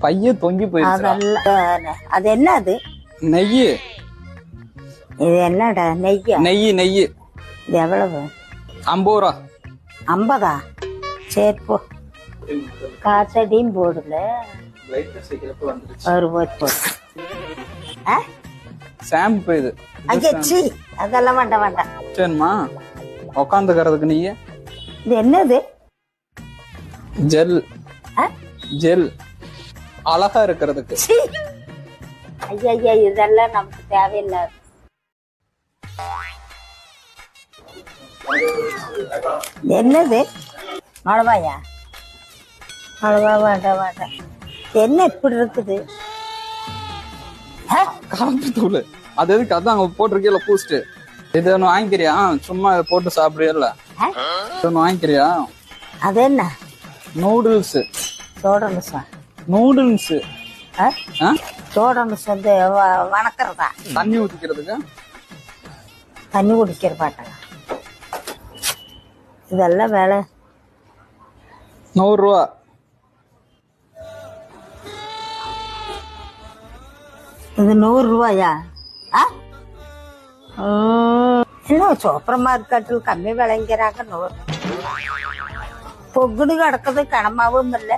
பைய தொங்கி போயிருச்சு. அதெல்லாம் அது என்ன அது? நெய். இது என்னடா நெய்யா? நெய் நெய். இது எவ்வளவு? 50 ரூபா. 50? சரி போ. காசடியும் போடல. ஒரு போட்டு ஷாம்பு இது. ஐயச்சி அதெல்லாம் வேண்டாம் வேண்டாம். சரிம்மா உக்காந்துக்கிறதுக்கு நெய். இது என்னது? ஜெல். ஜெல் அழகா இருக்கிறதுக்கு. ஐயா இதெல்லாம் நமக்கு தேவையில்லை. என்னது? மிளகாயா? மிளகா வேண்டாம் வேண்டாம். என்ன இப்படி இருக்குது? காப்பி தூள். அது எதுக்கு? அதான் அங்க போட்டிருக்கீல பூஸ்ட். இது ஒண்ணு வாங்கிக்கிறியா? சும்மா இதை போட்டு சாப்பிடுறியல்ல, இது ஒண்ணு வாங்கிக்கிறியா? அது என்ன? நூடுல்ஸ். சோடனுசா? நூடுல்ஸ். சோடனுஸ் வந்து வணக்கிறதா? தண்ணி ஊத்திக்கிறதுக்கு. தண்ணி குடிக்கிற பாட்டா? இதெல்லாம் வேலை. 100 ரூபா. இது 100 ரூபாயா? என்ன சூப்பர் மார்க்கெட்டில் கம்மி விளைங்கிறாங்க. 100 பொகுடு கிடக்குது, கனமாவும் இல்லை.